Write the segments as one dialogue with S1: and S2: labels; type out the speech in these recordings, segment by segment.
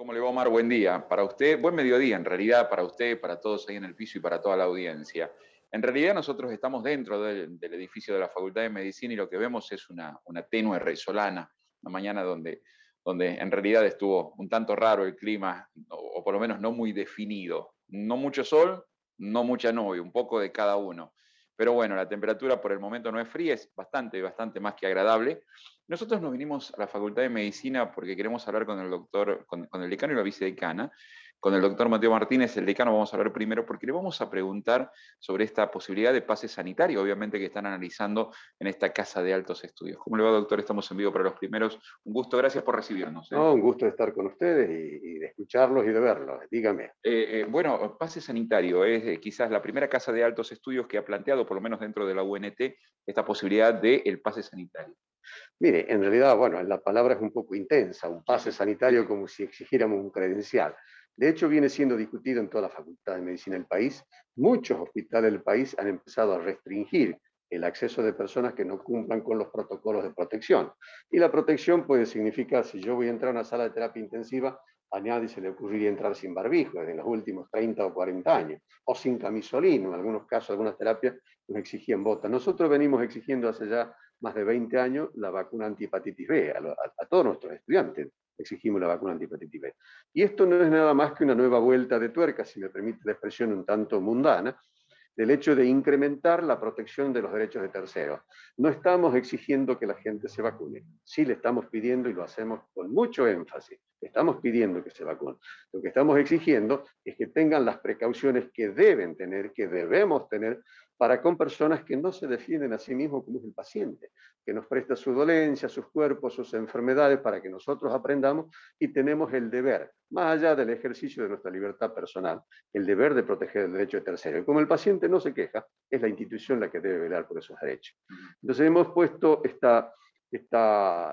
S1: ¿Cómo le va, Omar? Buen día. Para usted, buen mediodía en realidad, para usted, para todos ahí en el piso y para toda la audiencia. En realidad nosotros estamos dentro del edificio de la Facultad de Medicina y lo que vemos es una tenue resolana, una mañana donde en realidad estuvo un tanto raro el clima, o por lo menos no muy definido. No mucho sol, no mucha nube, un poco de cada uno. Pero bueno, la temperatura por el momento no es fría, es bastante más que agradable. Nosotros nos vinimos a la Facultad de Medicina porque queremos hablar con el doctor, con el decano y la vicedecana, con el doctor Mateo Martínez, el decano vamos a hablar primero porque le vamos a preguntar sobre esta posibilidad de pase sanitario, obviamente que están analizando en esta Casa de Altos Estudios. ¿Cómo le va, doctor? Estamos en vivo para los primeros. Un gusto, gracias por recibirnos.
S2: No, un gusto de estar con ustedes y de escucharlos y de verlos. Dígame.
S1: Bueno, pase sanitario es quizás la primera casa de altos estudios que ha planteado, por lo menos dentro de la UNT, esta posibilidad del pase sanitario.
S2: Mire, en realidad, bueno, la palabra es un poco intensa, un pase sanitario como si exigiéramos un credencial. De hecho, viene siendo discutido en toda la Facultad de Medicina del país. Muchos hospitales del país han empezado a restringir el acceso de personas que no cumplan con los protocolos de protección. Y la protección puede significar, si yo voy a entrar a una sala de terapia intensiva, a nadie se le ocurriría entrar sin barbijo en los últimos 30 o 40 años, o sin camisolino. En algunos casos, algunas terapias nos exigían botas. Nosotros venimos exigiendo hace ya más de 20 años la vacuna antihepatitis B. A todos nuestros estudiantes exigimos la vacuna antihepatitis B. Y esto no es nada más que una nueva vuelta de tuerca, si me permite la expresión un tanto mundana, del hecho de incrementar la protección de los derechos de terceros. No estamos exigiendo que la gente se vacune, sí le estamos pidiendo, y lo hacemos con mucho énfasis, estamos pidiendo que se vacunen. Lo que estamos exigiendo es que tengan las precauciones que deben tener, que debemos tener, para con personas que no se definen a sí mismos como es el paciente, que nos presta su dolencia, sus cuerpos, sus enfermedades, para que nosotros aprendamos y tenemos el deber, más allá del ejercicio de nuestra libertad personal, el deber de proteger el derecho de tercero. Y como el paciente no se queja, es la institución la que debe velar por esos derechos. Entonces hemos puesto esta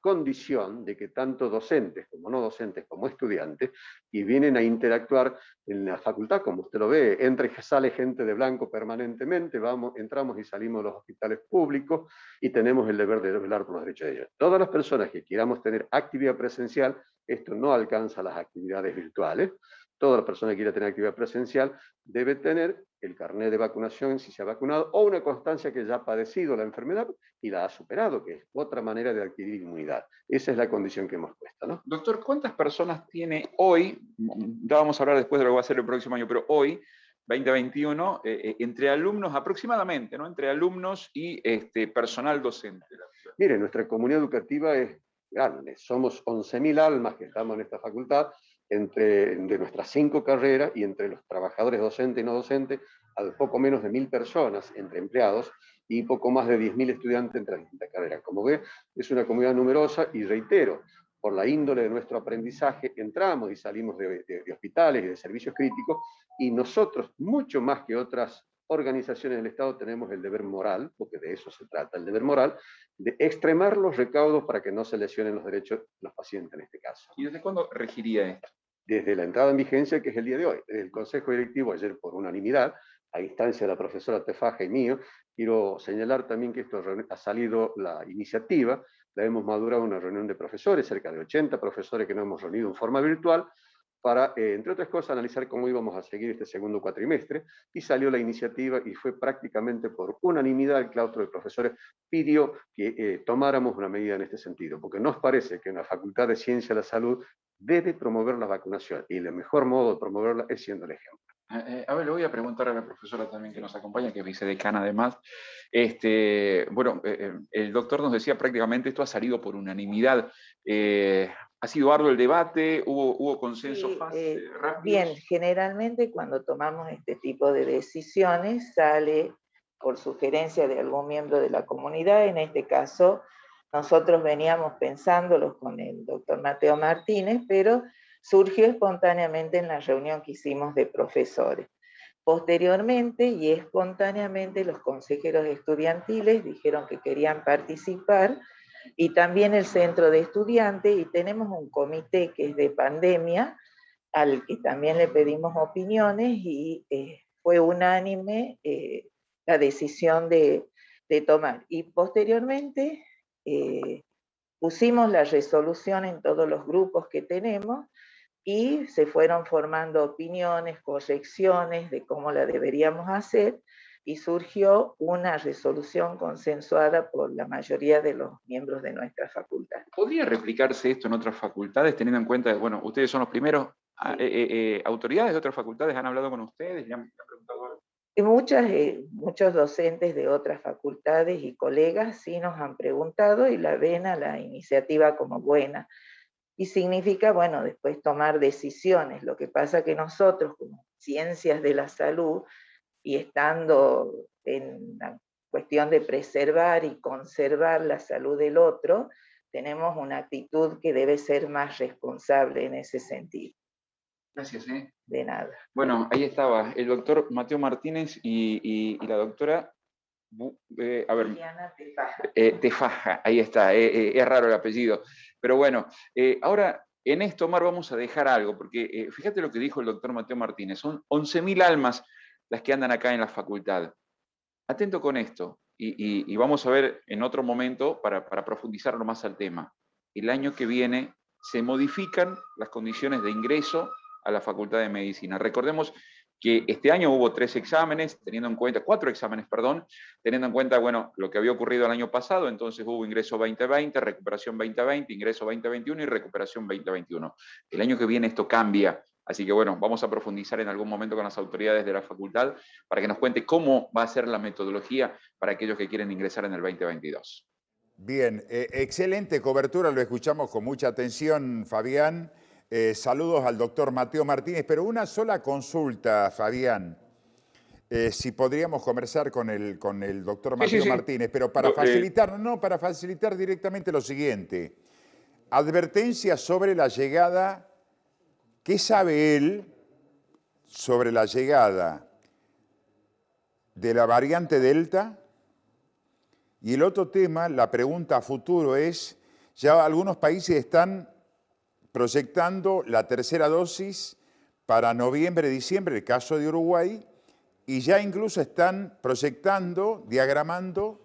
S2: condición de que tanto docentes como no docentes como estudiantes y vienen a interactuar en la facultad, como usted lo ve, entra y sale gente de blanco permanentemente, entramos y salimos de los hospitales públicos y tenemos el deber de velar por los derechos de ellos. Todas las personas que queramos tener actividad presencial, esto no alcanza las actividades virtuales, toda la persona que quiera tener actividad presencial debe tener el carnet de vacunación si se ha vacunado o una constancia que ya ha padecido la enfermedad y la ha superado, que es otra manera de adquirir inmunidad. Esa es la condición que hemos puesto, ¿no?
S1: Doctor, ¿cuántas personas tiene hoy, ya vamos a hablar después de lo que va a ser el próximo año, pero hoy, 2021, entre alumnos aproximadamente, ¿no? Entre alumnos y personal docente?
S2: Mire, nuestra comunidad educativa es grande, somos 11.000 almas que estamos en esta facultad, de nuestras 5 carreras y entre los trabajadores docentes y no docentes, al poco menos de 1.000 personas entre empleados y poco más de 10.000 estudiantes entre las distintas carreras. Como ve, es una comunidad numerosa y reitero, por la índole de nuestro aprendizaje, entramos y salimos de hospitales y de servicios críticos y nosotros, mucho más que otras organizaciones del Estado, tenemos el deber moral, porque de eso se trata, el deber moral, de extremar los recaudos para que no se lesionen los derechos de los pacientes en este caso.
S1: ¿Y desde cuándo regiría esto?
S2: Desde la entrada en vigencia, que es el día de hoy. El Consejo Directivo, ayer por unanimidad, a instancia de la profesora Tefaja y mío, quiero señalar también que esto ha salido la iniciativa, la hemos madurado en una reunión de profesores, cerca de 80 profesores que nos hemos reunido en forma virtual, para, entre otras cosas, analizar cómo íbamos a seguir este segundo cuatrimestre, y salió la iniciativa y fue prácticamente por unanimidad el claustro de profesores pidió que tomáramos una medida en este sentido, porque nos parece que en la Facultad de Ciencia de la Salud debe promover la vacunación, y el mejor modo de promoverla es siendo el ejemplo.
S1: A ver, le voy a preguntar a la profesora también que nos acompaña, que es vicedecana además. Bueno, el doctor nos decía prácticamente esto ha salido por unanimidad. ¿Ha sido arduo el debate? ¿Hubo consenso
S3: Sí,
S1: rápido?
S3: bien, generalmente cuando tomamos este tipo de decisiones sale por sugerencia de algún miembro de la comunidad. En este caso, nosotros veníamos pensándolo con el doctor Mateo Martínez, pero surgió espontáneamente en la reunión que hicimos de profesores. Posteriormente y espontáneamente los consejeros estudiantiles dijeron que querían participar y también el centro de estudiantes, y tenemos un comité que es de pandemia al que también le pedimos opiniones y fue unánime la decisión de tomar. Y posteriormente pusimos la resolución en todos los grupos que tenemos y se fueron formando opiniones, correcciones de cómo la deberíamos hacer, y surgió una resolución consensuada por la mayoría de los miembros de nuestra facultad.
S1: ¿Podría replicarse esto en otras facultades, teniendo en cuenta, bueno, ustedes son los primeros, autoridades de otras facultades han hablado con ustedes, le han preguntado algo?
S3: Y muchos docentes de otras facultades y colegas sí nos han preguntado y la ven a la iniciativa como buena. Y significa, bueno, después tomar decisiones. Lo que pasa que nosotros, como ciencias de la salud, y estando en la cuestión de preservar y conservar la salud del otro, tenemos una actitud que debe ser más responsable en ese sentido.
S1: Gracias.
S3: De nada.
S1: Bueno, ahí estaba el doctor Mateo Martínez y la doctora, a ver,
S3: Liliana Tefaja.
S1: Tefaja, ahí está, es raro el apellido. Pero bueno, ahora en esto, Omar, vamos a dejar algo, porque fíjate lo que dijo el doctor Mateo Martínez, son 11.000 almas las que andan acá en la facultad. Atento con esto, y vamos a ver en otro momento para profundizarlo más al tema. El año que viene se modifican las condiciones de ingreso a la Facultad de Medicina. Recordemos que este año hubo 4 exámenes, teniendo en cuenta, bueno, lo que había ocurrido el año pasado. Entonces hubo ingreso 2020, recuperación 2020, ingreso 2021 y recuperación 2021. El año que viene esto cambia, así que bueno, vamos a profundizar en algún momento con las autoridades de la facultad para que nos cuente cómo va a ser la metodología para aquellos que quieren ingresar en el 2022.
S4: Bien, excelente cobertura, lo escuchamos con mucha atención, Fabián. Saludos al doctor Mateo Martínez, pero una sola consulta, Fabián. Si podríamos conversar con el doctor Mateo Martínez, pero para facilitar directamente lo siguiente. Advertencia sobre la llegada, ¿qué sabe él sobre la llegada de la variante Delta? Y el otro tema, la pregunta a futuro es, ya algunos países están proyectando la tercera dosis para noviembre, diciembre, el caso de Uruguay, y ya incluso están proyectando, diagramando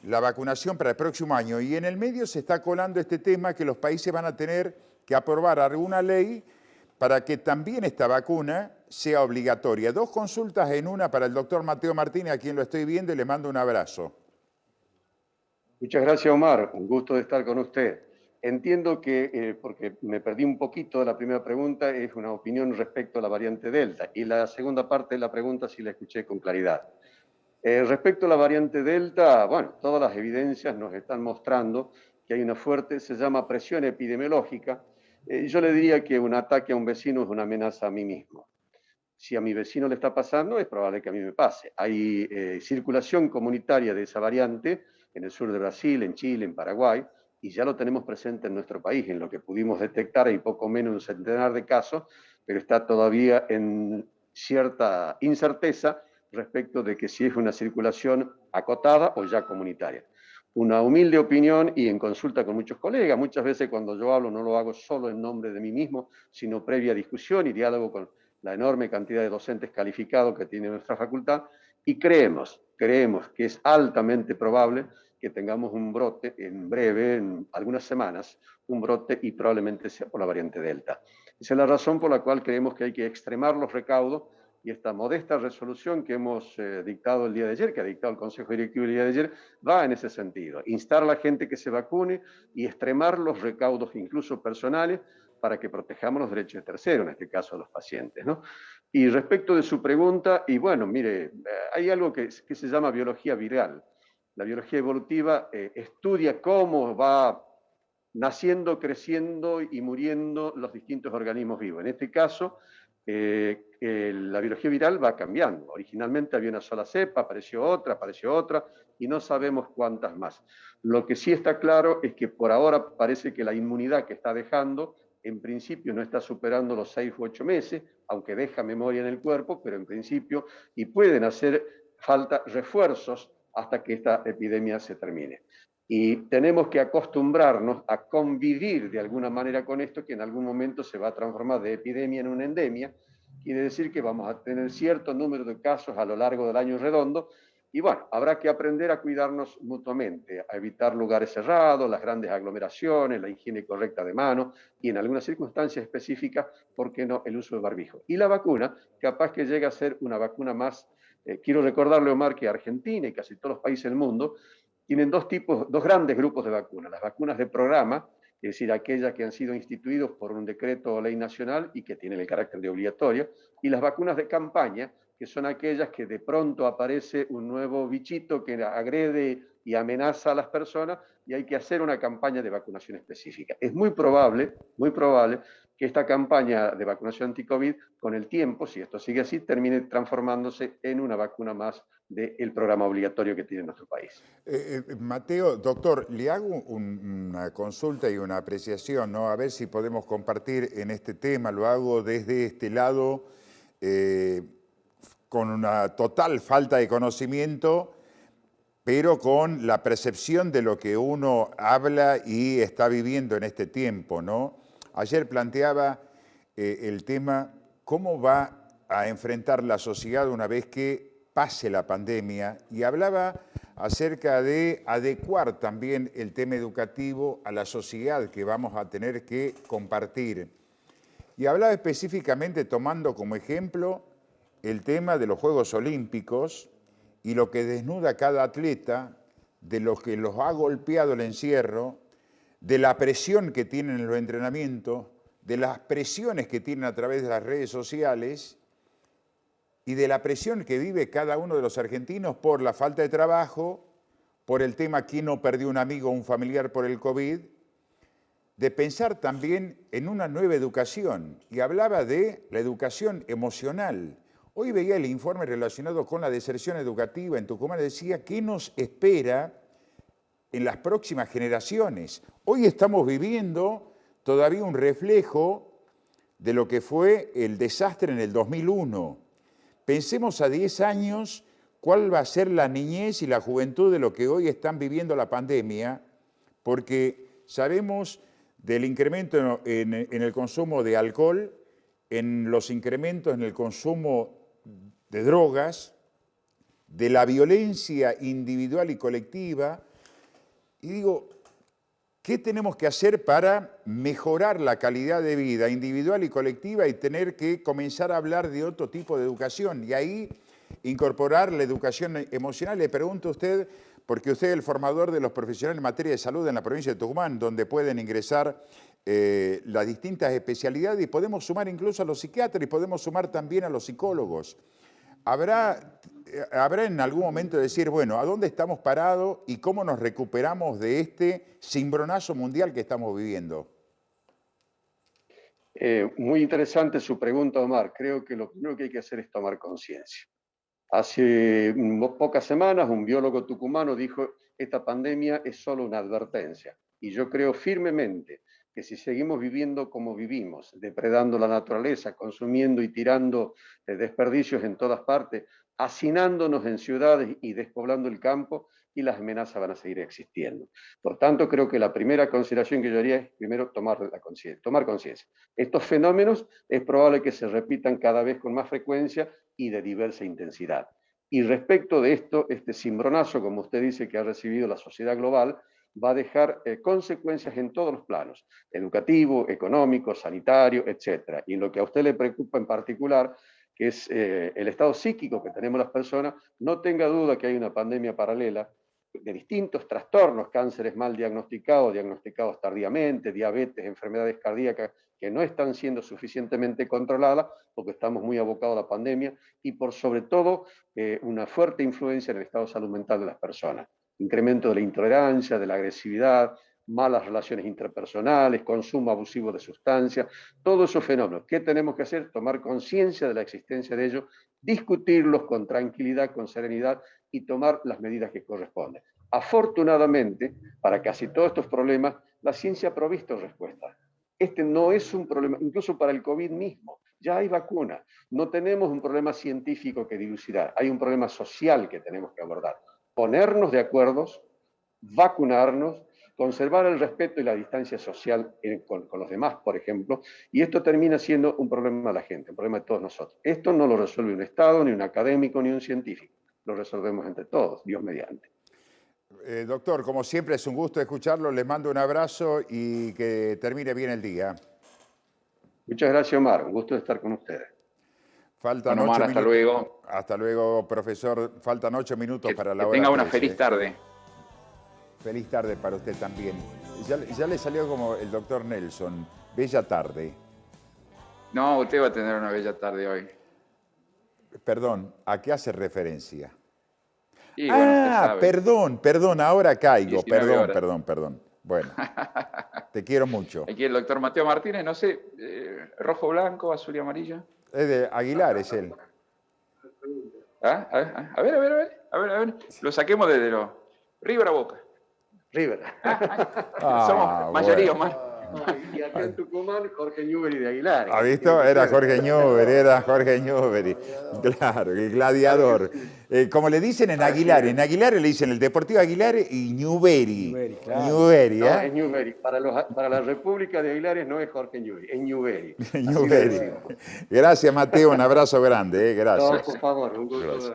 S4: la vacunación para el próximo año. Y en el medio se está colando este tema que los países van a tener que aprobar alguna ley para que también esta vacuna sea obligatoria. 2 consultas en una para el doctor Mateo Martínez, a quien lo estoy viendo y le mando un abrazo.
S2: Muchas gracias, Omar. Un gusto de estar con usted. Entiendo que, porque me perdí un poquito de la primera pregunta, es una opinión respecto a la variante Delta. Y la segunda parte de la pregunta sí la escuché con claridad. Respecto a la variante Delta, bueno, todas las evidencias nos están mostrando que hay una fuerte, se llama presión epidemiológica. Yo le diría que un ataque a un vecino es una amenaza a mí mismo. Si a mi vecino le está pasando, es probable que a mí me pase. Hay circulación comunitaria de esa variante en el sur de Brasil, en Chile, en Paraguay, y ya lo tenemos presente en nuestro país. En lo que pudimos detectar hay poco menos de un centenar de casos, pero está todavía en cierta incerteza respecto de que si es una circulación acotada o ya comunitaria. Una humilde opinión y en consulta con muchos colegas. Muchas veces cuando yo hablo no lo hago solo en nombre de mí mismo, sino previa discusión y diálogo con la enorme cantidad de docentes calificados que tiene nuestra facultad, y creemos que es altamente probable que tengamos un brote en breve, en algunas semanas, un brote y probablemente sea por la variante Delta. Esa es la razón por la cual creemos que hay que extremar los recaudos y esta modesta resolución que hemos dictado el día de ayer, que ha dictado el Consejo Directivo el día de ayer, va en ese sentido. Instar a la gente que se vacune y extremar los recaudos incluso personales para que protejamos los derechos de terceros, en este caso a los pacientes, ¿no? Y respecto de su pregunta, y bueno, mire, hay algo que se llama biología viral. La biología evolutiva estudia cómo va naciendo, creciendo y muriendo los distintos organismos vivos. En este caso, la biología viral va cambiando. Originalmente había una sola cepa, apareció otra, y no sabemos cuántas más. Lo que sí está claro es que por ahora parece que la inmunidad que está dejando, en principio no está superando los 6 u 8 meses, aunque deja memoria en el cuerpo, pero en principio, y pueden hacer falta refuerzos hasta que esta epidemia se termine. Y tenemos que acostumbrarnos a convivir de alguna manera con esto, que en algún momento se va a transformar de epidemia en una endemia. Quiere decir que vamos a tener cierto número de casos a lo largo del año redondo, Y bueno, habrá que aprender a cuidarnos mutuamente, a evitar lugares cerrados, las grandes aglomeraciones, la higiene correcta de manos y en algunas circunstancias específicas, ¿por qué no?, el uso de barbijo. Y la vacuna, capaz que llegue a ser una vacuna más. Quiero recordarle, Omar, que Argentina y casi todos los países del mundo tienen dos grandes grupos de vacunas. Las vacunas de programa, es decir, aquellas que han sido instituidas por un decreto o ley nacional y que tienen el carácter de obligatoria, y las vacunas de campaña, que son aquellas que de pronto aparece un nuevo bichito que agrede y amenaza a las personas y hay que hacer una campaña de vacunación específica. Es muy probable que esta campaña de vacunación anti-COVID, con el tiempo, si esto sigue así, termine transformándose en una vacuna más del programa obligatorio que tiene nuestro país.
S4: Mateo, doctor, le hago una consulta y una apreciación, ¿no? A ver si podemos compartir en este tema. Lo hago desde este lado, con una total falta de conocimiento, pero con la percepción de lo que uno habla y está viviendo en este tiempo, ¿no? Ayer planteaba el tema, ¿cómo va a enfrentar la sociedad una vez que pase la pandemia? Y hablaba acerca de adecuar también el tema educativo a la sociedad que vamos a tener que compartir. Y hablaba específicamente tomando como ejemplo el tema de los Juegos Olímpicos y lo que desnuda a cada atleta, de lo que los ha golpeado el encierro, de la presión que tienen en los entrenamientos, de las presiones que tienen a través de las redes sociales y de la presión que vive cada uno de los argentinos por la falta de trabajo, por el tema quién no perdió un amigo o un familiar por el COVID, de pensar también en una nueva educación. Y hablaba de la educación emocional. Hoy veía el informe relacionado con la deserción educativa en Tucumán, decía qué nos espera en las próximas generaciones. Hoy estamos viviendo todavía un reflejo de lo que fue el desastre en el 2001. Pensemos a 10 años cuál va a ser la niñez y la juventud de lo que hoy están viviendo la pandemia, porque sabemos del incremento en el consumo de alcohol, en los incrementos en el consumo de drogas, de la violencia individual y colectiva. Y digo, ¿qué tenemos que hacer para mejorar la calidad de vida individual y colectiva y tener que comenzar a hablar de otro tipo de educación? Y ahí incorporar la educación emocional. Le pregunto a usted, porque usted es el formador de los profesionales en materia de salud en la provincia de Tucumán, donde pueden ingresar las distintas especialidades y podemos sumar incluso a los psiquiatras y podemos sumar también a los psicólogos. ¿Habrá en algún momento decir, bueno, ¿a dónde estamos parados y cómo nos recuperamos de este cimbronazo mundial que estamos viviendo?
S2: Muy interesante su pregunta, Omar. Creo que lo primero que hay que hacer es tomar conciencia. Hace pocas semanas un biólogo tucumano dijo, esta pandemia es solo una advertencia. Y yo creo firmemente que si seguimos viviendo como vivimos, depredando la naturaleza, consumiendo y tirando desperdicios en todas partes, hacinándonos en ciudades y despoblando el campo, y las amenazas van a seguir existiendo. Por tanto, creo que la primera consideración que yo haría es primero tomar conciencia. Estos fenómenos es probable que se repitan cada vez con más frecuencia y de diversa intensidad. Y respecto de esto, este cimbronazo, como usted dice, que ha recibido la sociedad global, va a dejar consecuencias en todos los planos, educativo, económico, sanitario, etc. Y en lo que a usted le preocupa en particular, que es el estado psíquico que tenemos las personas, no tenga duda que hay una pandemia paralela de distintos trastornos, cánceres mal diagnosticados, diagnosticados tardíamente, diabetes, enfermedades cardíacas que no están siendo suficientemente controladas porque estamos muy abocados a la pandemia y por sobre todo una fuerte influencia en el estado de salud mental de las personas. Incremento de la intolerancia, de la agresividad, malas relaciones interpersonales, consumo abusivo de sustancias, todos esos fenómenos. ¿Qué tenemos que hacer? Tomar conciencia de la existencia de ellos, discutirlos con tranquilidad, con serenidad y tomar las medidas que corresponden. Afortunadamente, para casi todos estos problemas, la ciencia ha provisto respuestas. Este no es un problema, incluso para el COVID mismo. Ya hay vacuna. No tenemos un problema científico que dilucidar. Hay un problema social que tenemos que abordar. Ponernos de acuerdo, vacunarnos, conservar el respeto y la distancia social con los demás, por ejemplo, y esto termina siendo un problema de la gente, un problema de todos nosotros. Esto no lo resuelve un Estado, ni un académico, ni un científico. lo resolvemos entre todos, Dios mediante.
S4: Doctor, como siempre es un gusto escucharlo, les mando un abrazo y que termine bien el día.
S2: Muchas gracias, Omar, un gusto de estar con ustedes.
S4: Faltan
S1: Omar,
S4: 8
S1: hasta
S4: minutos.
S1: luego.
S4: Hasta luego, profesor. Faltan 8 minutos para la
S1: que
S4: hora
S1: tenga una
S4: 13.
S1: feliz tarde.
S4: Feliz tarde para usted también. Ya le salió como el doctor Nelson. Bella tarde.
S1: No, usted va a tener una bella tarde hoy.
S4: Perdón, ¿a qué hace referencia?
S1: Y bueno, usted
S4: Ah,
S1: sabe.
S4: perdón, ahora caigo.
S1: 19 horas.
S4: Perdón. Bueno, te quiero mucho.
S1: Aquí el doctor Mateo Martínez, no sé, rojo, blanco, azul y amarillo.
S4: Es de Aguilar, es él.
S1: ¿Ah? A ver. Lo saquemos desde lo... River a Boca.
S2: River.
S1: Somos mayoría,
S4: bueno.
S1: Omar.
S2: Y acá en Tucumán, Jorge Newbery de Aguilar.
S4: ¿Ha visto? Era Jorge Newbery. Claro, el gladiador. Como le dicen en Aguilar le dicen el Deportivo Aguilar y Newbery.
S5: Claro.
S4: Newbery,
S2: No,
S4: ¿eh?
S2: es Newbery. Para la República de Aguilares no es Jorge Newbery, es Newbery. Así le
S4: Newbery.
S2: decimos.
S4: Gracias, Mateo. Un abrazo grande,
S2: No,
S4: gracias.
S2: por favor, un gusto.
S4: Gracias.